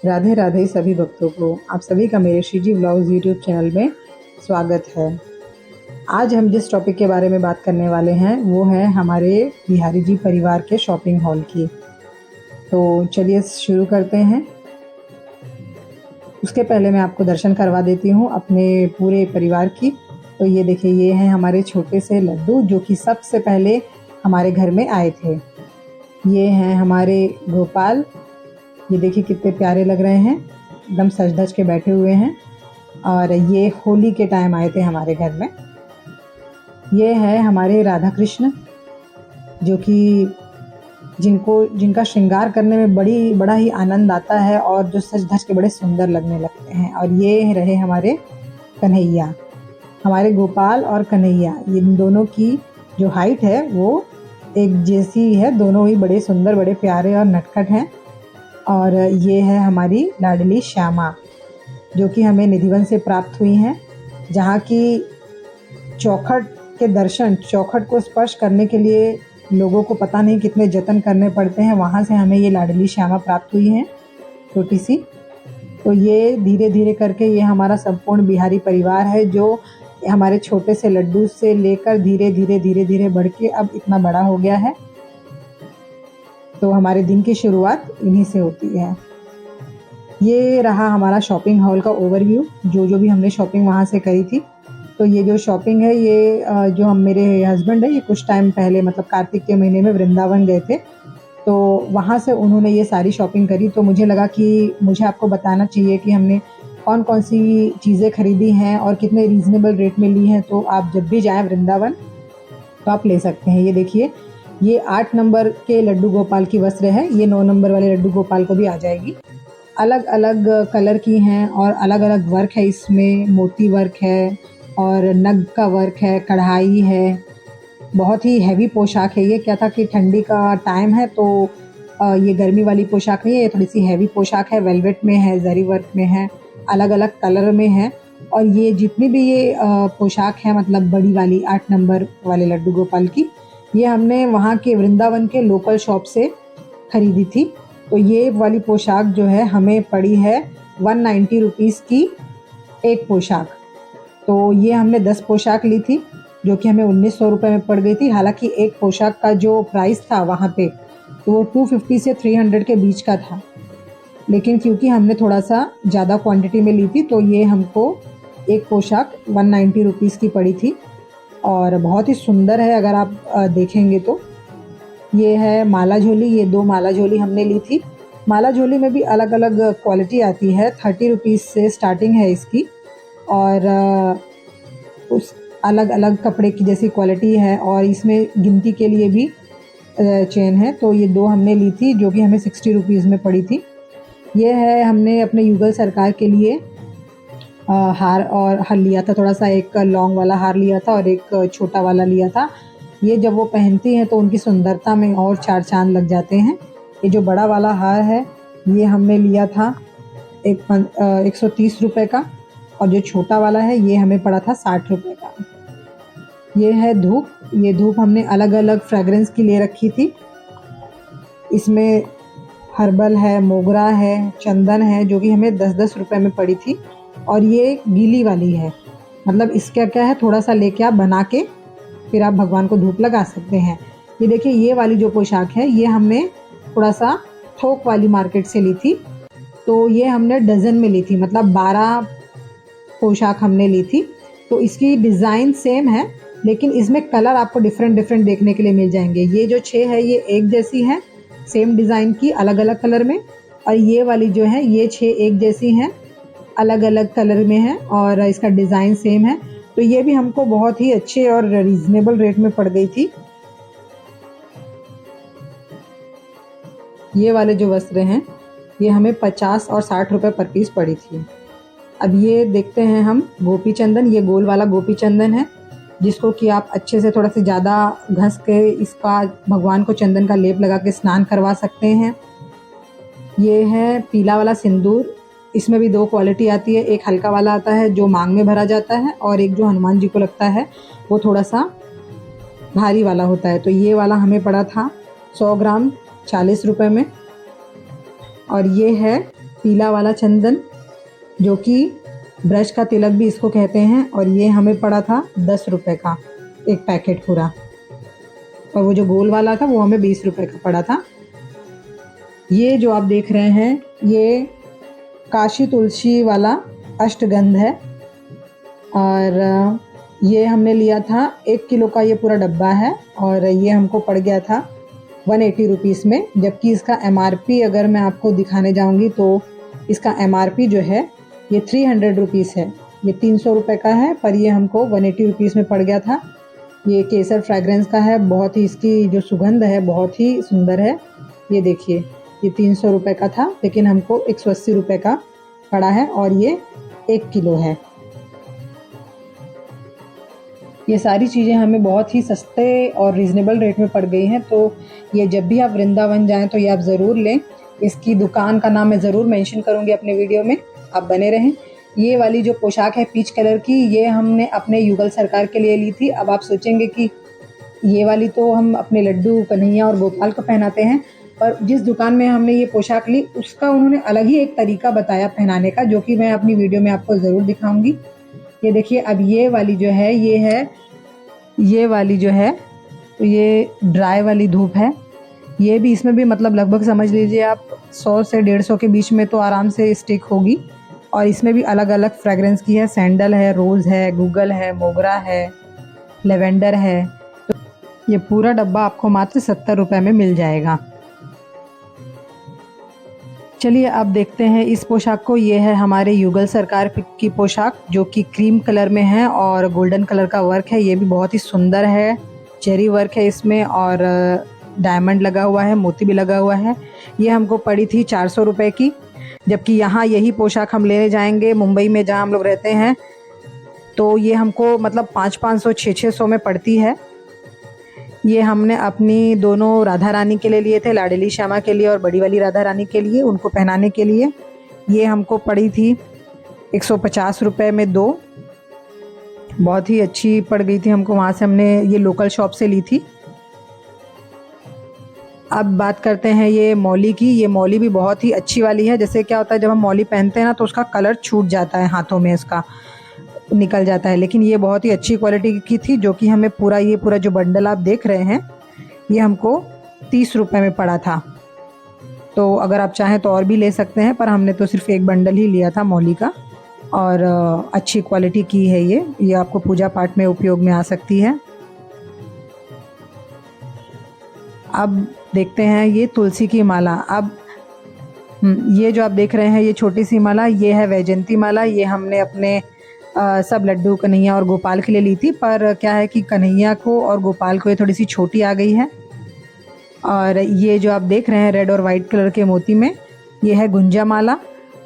राधे राधे सभी भक्तों को आप सभी का मेरे श्रीजी व्लॉग्स यूट्यूब चैनल में स्वागत है। आज हम जिस टॉपिक के बारे में बात करने वाले हैं वो है हमारे बिहारी जी परिवार के शॉपिंग हॉल की। तो चलिए शुरू करते हैं। उसके पहले मैं आपको दर्शन करवा देती हूँ अपने पूरे परिवार की। तो ये देखिए, ये हैं हमारे छोटे से लड्डू जो कि सबसे पहले हमारे घर में आए थे। ये हैं हमारे गोपाल, ये देखिए कितने प्यारे लग रहे हैं, एकदम सज धज के बैठे हुए हैं। और ये होली के टाइम आए थे हमारे घर में। ये है हमारे राधा कृष्ण जो कि जिनका श्रृंगार करने में बड़ा ही आनंद आता है और जो सज धज के बड़े सुंदर लगने लगते हैं। और ये रहे हमारे कन्हैया, हमारे गोपाल और कन्हैया, इन दोनों की जो हाइट है वो एक जैसी है, दोनों ही बड़े सुंदर, बड़े प्यारे और नटखट हैं। और ये है हमारी लाडली श्यामा जो कि हमें निधिवन से प्राप्त हुई हैं, जहाँ की चौखट को स्पर्श करने के लिए लोगों को पता नहीं कितने जतन करने पड़ते हैं। वहाँ से हमें ये लाडली श्यामा प्राप्त हुई हैं, छोटी सी। तो ये धीरे धीरे करके ये हमारा संपूर्ण बिहारी परिवार है जो हमारे छोटे से लड्डू से लेकर धीरे धीरे बढ़ के अब इतना बड़ा हो गया है। तो हमारे दिन की शुरुआत इन्हीं से होती है। ये रहा हमारा शॉपिंग हॉल का ओवरव्यू, जो भी हमने शॉपिंग वहाँ से करी थी। तो ये जो शॉपिंग है ये जो हम मेरे हस्बैंड है, ये कुछ टाइम पहले मतलब कार्तिक के महीने में वृंदावन गए थे, तो वहाँ से उन्होंने ये सारी शॉपिंग करी। तो मुझे लगा कि मुझे आपको बताना चाहिए कि हमने कौन कौन सी चीज़ें खरीदी हैं और कितने रीज़नेबल रेट में ली हैं। तो आप जब भी जाएँ वृंदावन तो आप ले सकते हैं। ये देखिए, ये 8 नंबर के लड्डू गोपाल की वस्त्र है, ये 9 नंबर वाले लड्डू गोपाल को भी आ जाएगी। अलग अलग कलर की हैं और अलग अलग वर्क है इसमें, मोती वर्क है और नग का वर्क है, कढ़ाई है। बहुत ही हैवी पोशाक है ये। क्या था कि ठंडी का टाइम है तो ये गर्मी वाली पोशाक नहीं है, ये थोड़ी सी हैवी पोशाक है। वेलवेट में है, जरी वर्क में है, अलग अलग कलर में है। और ये जितनी भी ये पोशाक है मतलब बड़ी वाली 8 नंबर वाले लड्डू गोपाल की, ये हमने वहाँ के वृंदावन के लोकल शॉप से खरीदी थी। तो ये वाली पोशाक जो है हमें पड़ी है 190 रुपीज़ की एक पोशाक। तो ये हमने 10 पोशाक ली थी जो कि हमें 1900 रुपये में पड़ गई थी। हालांकि एक पोशाक का जो प्राइस था वहाँ पे तो वो 250 से 300 के बीच का था, लेकिन क्योंकि हमने थोड़ा सा ज़्यादा क्वांटिटी में ली थी तो ये हमको एक पोशाक 190 रुपीज़ की पड़ी थी और बहुत ही सुंदर है अगर आप देखेंगे तो। ये है माला झोली, ये 2 माला झोली हमने ली थी। माला झोली में भी अलग अलग क्वालिटी आती है, 30 रुपीज़ से स्टार्टिंग है इसकी और उस अलग अलग कपड़े की जैसी क्वालिटी है। और इसमें गिनती के लिए भी चेन है। तो ये 2 हमने ली थी जो कि हमें 60 रुपीज़ में पड़ी थी। ये है हमने अपने युगल सरकार के लिए हार और हार लिया था, थोड़ा सा एक लॉन्ग वाला हार लिया था और एक छोटा वाला लिया था। ये जब वो पहनती हैं तो उनकी सुंदरता में और 4 चांद लग जाते हैं। ये जो बड़ा वाला हार है ये हमने लिया था 130 रुपये का और जो छोटा वाला है ये हमें पड़ा था 60 रुपये का। ये है धूप, ये धूप हमने अलग अलग फ्रेगरेंस की ले रखी थी। इसमें हर्बल है, मोगरा है, चंदन है, जो कि हमें 10-10 रुपये में पड़ी थी। और ये गीली वाली है, मतलब इसका क्या है, थोड़ा सा लेके आप बना के फिर आप भगवान को धूप लगा सकते हैं। ये देखिए, ये वाली जो पोशाक है ये हमने थोड़ा सा थोक वाली मार्केट से ली थी। तो ये हमने डज़न में ली थी, मतलब 12 पोशाक हमने ली थी। तो इसकी डिज़ाइन सेम है लेकिन इसमें कलर आपको डिफरेंट देखने के लिए मिल जाएंगे। ये जो 6 है ये एक जैसी है, सेम डिज़ाइन की अलग अलग कलर में। और ये वाली जो है ये 6 एक जैसी हैं, अलग अलग कलर में है और इसका डिज़ाइन सेम है। तो ये भी हमको बहुत ही अच्छे और रीज़नेबल रेट में पड़ गई थी। ये वाले जो वस्त्र हैं ये हमें 50 और 60 रुपये पर पीस पड़ी थी। अब ये देखते हैं हम गोपी चंदन, ये गोल वाला गोपी चंदन है जिसको कि आप अच्छे से थोड़ा सा ज़्यादा घस के इसका भगवान को चंदन का लेप लगा के स्नान करवा सकते हैं। ये है पीला वाला सिंदूर, इसमें भी 2 क्वालिटी आती है, एक हल्का वाला आता है जो मांग में भरा जाता है और एक जो हनुमान जी को लगता है वो थोड़ा सा भारी वाला होता है। तो ये वाला हमें पड़ा था 100 ग्राम 40 रुपये में। और ये है पीला वाला चंदन, जो कि ब्रज का तिलक भी इसको कहते हैं, और ये हमें पड़ा था 10 रुपये का एक पैकेट पूरा, और वो जो गोल वाला था वो हमें 20 रुपये का पड़ा था। ये जो आप देख रहे हैं ये काशी तुलसी वाला अष्टगंध है, और ये हमने लिया था 1 किलो का, ये पूरा डब्बा है, और ये हमको पड़ गया था 180 रुपीज़ में, जबकि इसका MRP अगर मैं आपको दिखाने जाऊंगी तो इसका MRP जो है ये 300 रुपीज़ है। ये 300 रुपये का है, पर ये हमको 180 रुपीज़ में पड़ गया था। ये केसर फ्रेगरेंस का है, बहुत ही इसकी जो सुगंध है बहुत ही सुंदर है। ये देखिए, ये 300 रुपये का था, लेकिन हमको 180 रुपये का पड़ा है, और ये 1 किलो है। ये सारी चीज़ें हमें बहुत ही सस्ते और रीज़नेबल रेट में पड़ गई हैं, तो ये जब भी आप वृंदावन जाएं तो ये आप ज़रूर लें। इसकी दुकान का नाम मैं ज़रूर मेंशन करूँगी अपने वीडियो में, आप बने रहें। ये वाली जो पोशाक है पीच कलर की, ये हमने अपने युगल सरकार के लिए ली थी। अब आप सोचेंगे कि ये वाली तो हम अपने लड्डू, कन्हैया और गोपाल को पहनाते हैं, पर जिस दुकान में हमने ये पोशाक ली उसका उन्होंने अलग ही एक तरीका बताया पहनाने का, जो कि मैं अपनी वीडियो में आपको ज़रूर दिखाऊंगी। ये देखिए, अब ये वाली जो है तो ये ड्राई वाली धूप है। ये भी, इसमें भी मतलब लगभग समझ लीजिए आप 100 से 150 के बीच में तो आराम से स्टिक होगी, और इसमें भी अलग अलग फ्रेगरेंस की है। सैंडल है, रोज़ है, गूगल है, मोगरा है, लेवेंडर है। तो ये पूरा डब्बा आपको मात्र 70 रुपये में मिल जाएगा। चलिए अब देखते हैं इस पोशाक को। ये है हमारे युगल सरकार की पोशाक, जो कि क्रीम कलर में है और गोल्डन कलर का वर्क है। ये भी बहुत ही सुंदर है, चेरी वर्क है इसमें, और डायमंड लगा हुआ है, मोती भी लगा हुआ है। ये हमको पड़ी थी 400 रुपये की, जबकि यहाँ यही पोशाक हम लेने जाएंगे मुंबई में जहाँ हम लोग रहते हैं, तो ये हमको मतलब 500-500, 600 में पड़ती है। ये हमने अपनी दोनों राधा रानी के लिए लिए थे, लाडली श्यामा के लिए और बड़ी वाली राधा रानी के लिए, उनको पहनाने के लिए। ये हमको पड़ी थी 150 रुपये में 2। बहुत ही अच्छी पड़ गई थी हमको, वहाँ से हमने ये लोकल शॉप से ली थी। अब बात करते हैं ये मौली की। ये मौली भी बहुत ही अच्छी वाली है। जैसे क्या होता है, जब हम मौली पहनते हैं ना तो उसका कलर छूट जाता है, हाथों में इसका निकल जाता है, लेकिन ये बहुत ही अच्छी क्वालिटी की थी, जो कि हमें पूरा जो बंडल आप देख रहे हैं ये हमको 30 रुपये में पड़ा था। तो अगर आप चाहें तो और भी ले सकते हैं, पर हमने तो सिर्फ एक बंडल ही लिया था मौली का, और अच्छी क्वालिटी की है ये आपको पूजा पाठ में उपयोग में आ सकती है। अब देखते हैं ये तुलसी की माला। अब ये जो आप देख रहे हैं ये छोटी सी माला, ये है वैजयंती माला। ये हमने अपने सब लड्डू, कन्हैया और गोपाल के लिए ली थी, पर क्या है कि कन्हैया को और गोपाल को ये थोड़ी सी छोटी आ गई है। और ये जो आप देख रहे हैं रेड और वाइट कलर के मोती में, ये है गुंजा माला।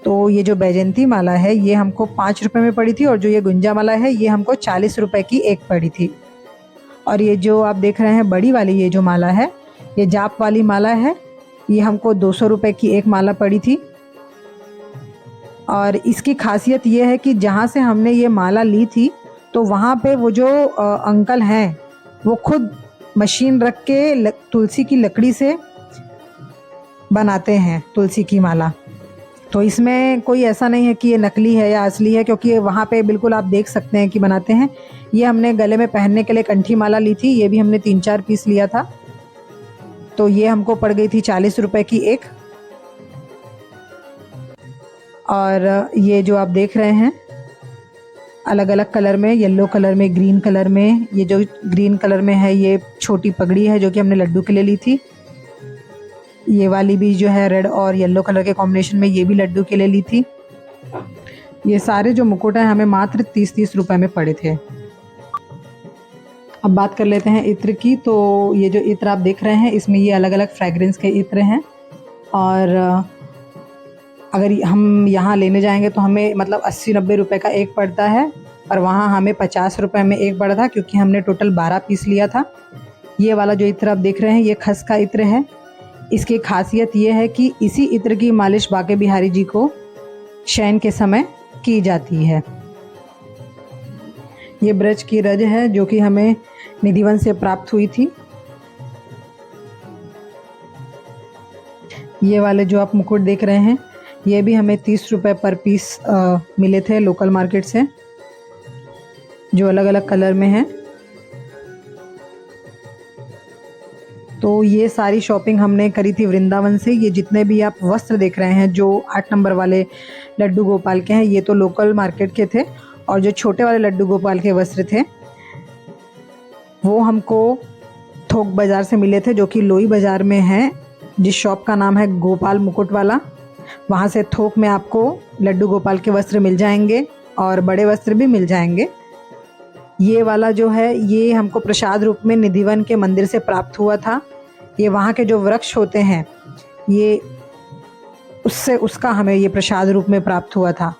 तो ये जो बैजयंती माला है ये हमको 5 रुपये में पड़ी थी, और जो ये गुंजा माला है ये हमको 40 रुपये की एक पड़ी थी। और ये जो आप देख रहे हैं बड़ी वाली ये जो माला है, ये जाप वाली माला है, ये हमको 200 रुपये की एक माला पड़ी थी। और इसकी खासियत ये है कि जहाँ से हमने ये माला ली थी तो वहाँ पे वो जो अंकल हैं वो खुद मशीन रख के तुलसी की लकड़ी से बनाते हैं तुलसी की माला। तो इसमें कोई ऐसा नहीं है कि ये नकली है या असली है, क्योंकि वहाँ पे बिल्कुल आप देख सकते हैं कि बनाते हैं। ये हमने गले में पहनने के लिए कंठी माला ली थी, ये भी हमने 3-4 पीस लिया था, तो ये हमको पड़ गई थी 40 रुपये की एक। और ये जो आप देख रहे हैं अलग अलग कलर में, येलो कलर में, ग्रीन कलर में, ये जो ग्रीन कलर में है ये छोटी पगड़ी है जो कि हमने लड्डू के लिए ली थी। ये वाली भी जो है रेड और येलो कलर के कॉम्बिनेशन में, ये भी लड्डू के लिए ली थी। ये सारे जो मुकुट हैं हमें मात्र 30-30 रुपये में पड़े थे। अब बात कर लेते हैं इत्र की। तो ये जो इत्र आप देख रहे हैं इसमें ये अलग अलग फ्रेगरेंस के इत्र हैं, और अगर हम यहाँ लेने जाएंगे तो हमें मतलब 80-90 रुपये का एक पड़ता है, और वहाँ हमें 50 रुपये में एक पड़ा था, क्योंकि हमने टोटल 12 पीस लिया था। ये वाला जो इत्र आप देख रहे हैं ये खस का इत्र है। इसकी खासियत ये है कि इसी इत्र की मालिश बांके बिहारी जी को शयन के समय की जाती है। ये ब्रज की रज है जो कि हमें निधिवन से प्राप्त हुई थी। ये वाले जो आप मुकुट देख रहे हैं ये भी हमें 30 रुपये पर पीस मिले थे लोकल मार्केट से, जो अलग अलग कलर में हैं। तो ये सारी शॉपिंग हमने करी थी वृंदावन से। ये जितने भी आप वस्त्र देख रहे हैं जो 8 नंबर वाले लड्डू गोपाल के हैं, ये तो लोकल मार्केट के थे, और जो छोटे वाले लड्डू गोपाल के वस्त्र थे वो हमको थोक बाज़ार से मिले थे, जो कि लोई बाज़ार में है, जिस शॉप का नाम है गोपाल मुकुट वाला। वहाँ से थोक में आपको लड्डू गोपाल के वस्त्र मिल जाएंगे और बड़े वस्त्र भी मिल जाएंगे। ये वाला जो है ये हमको प्रसाद रूप में निधिवन के मंदिर से प्राप्त हुआ था। ये वहाँ के जो वृक्ष होते हैं ये उसका हमें ये प्रसाद रूप में प्राप्त हुआ था।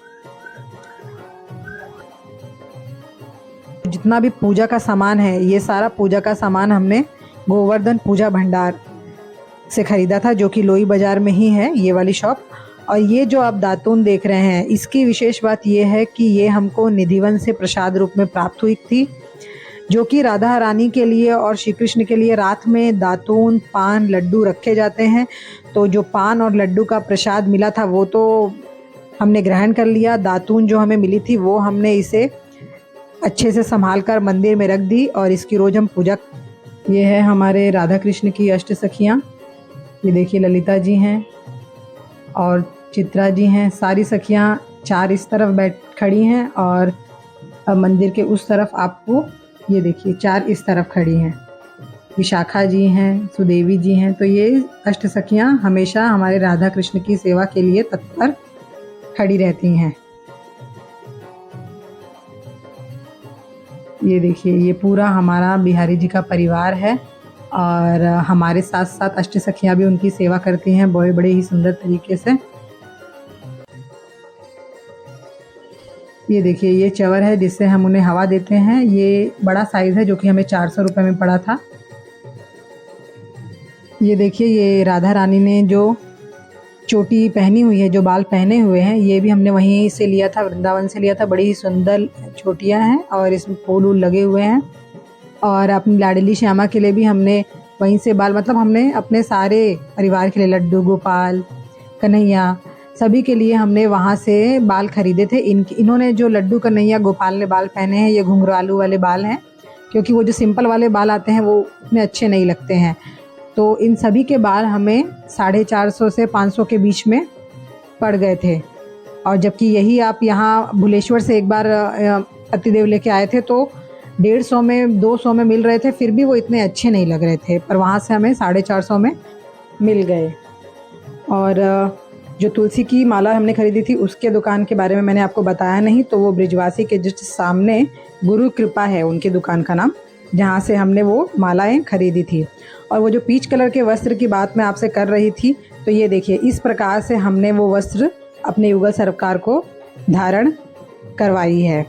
जितना भी पूजा का सामान है ये सारा पूजा का सामान हमने गोवर्धन पूजा भंडार से ख़रीदा था, जो कि लोई बाज़ार में ही है ये वाली शॉप। और ये जो आप दातून देख रहे हैं इसकी विशेष बात ये है कि ये हमको निधिवन से प्रसाद रूप में प्राप्त हुई थी, जो कि राधा रानी के लिए और श्री कृष्ण के लिए रात में दातून, पान, लड्डू रखे जाते हैं। तो जो पान और लड्डू का प्रसाद मिला था वो तो हमने ग्रहण कर लिया। दातून जो हमें मिली थी वो हमने इसे अच्छे से संभाल कर मंदिर में रख दी और इसकी रोज़ हम पूजा। ये है हमारे राधा कृष्ण की अष्ट सखियाँ। ये देखिए ललिता जी हैं और चित्रा जी हैं। सारी सखियाँ 4 इस तरफ बैठ खड़ी हैं और मंदिर के उस तरफ आपको ये देखिए 4 इस तरफ खड़ी हैं। विशाखा जी हैं, सुदेवी जी हैं। तो ये अष्ट सखियाँ हमेशा हमारे राधा कृष्ण की सेवा के लिए तत्पर खड़ी रहती हैं। ये देखिए ये पूरा हमारा बिहारी जी का परिवार है और हमारे साथ साथ अष्ट सखियाँ भी उनकी सेवा करती हैं बड़े बड़े ही सुंदर तरीके से। ये देखिए ये चवर है जिससे हम उन्हें हवा देते हैं। ये बड़ा साइज़ है जो कि हमें 400 रुपये में पड़ा था। ये देखिए ये राधा रानी ने जो चोटी पहनी हुई है, जो बाल पहने हुए हैं, ये भी हमने वहीं से लिया था, वृंदावन से लिया था। बड़ी ही सुंदर चोटियाँ हैं और इसमें फूल वूल लगे हुए हैं। और अपनी लाडली श्यामा के लिए भी हमने वहीं से बाल, मतलब हमने अपने सारे परिवार के लिए लड्डू गोपाल, कन्हैया, सभी के लिए हमने वहाँ से बाल खरीदे थे। इन्होंने जो लड्डू कन्हैया गोपाल ने बाल पहने हैं ये घुंघरालू वाले बाल हैं, क्योंकि वो जो सिंपल वाले बाल आते हैं वो उतने अच्छे नहीं लगते हैं। तो इन सभी के बाल हमें 450 से 500 के बीच में पड़ गए थे। और जबकि यही आप यहाँ भुलेश्वर से एक बार पतिदेव लेके आए थे तो 150 में 200 में मिल रहे थे, फिर भी वो इतने अच्छे नहीं लग रहे थे, पर वहाँ से हमें 450 में मिल गए। और जो तुलसी की माला हमने खरीदी थी उसके दुकान के बारे में मैंने आपको बताया नहीं, तो वो ब्रिजवासी के जस्ट सामने गुरु कृपा है उनकी दुकान का नाम, जहाँ से हमने वो मालाएं खरीदी थी। और वो जो पीच कलर के वस्त्र की बात मैं आपसे कर रही थी, तो ये देखिए इस प्रकार से हमने वो वस्त्र अपने युगल सरकार को धारण करवाई है।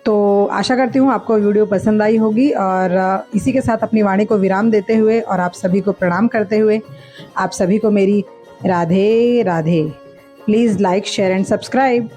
तो आशा करती हूँ आपको वीडियो पसंद आई होगी और इसी के साथ अपनी वाणी को विराम देते हुए और आप सभी को प्रणाम करते हुए आप सभी को मेरी Radhe Radhe. Please like, share and subscribe.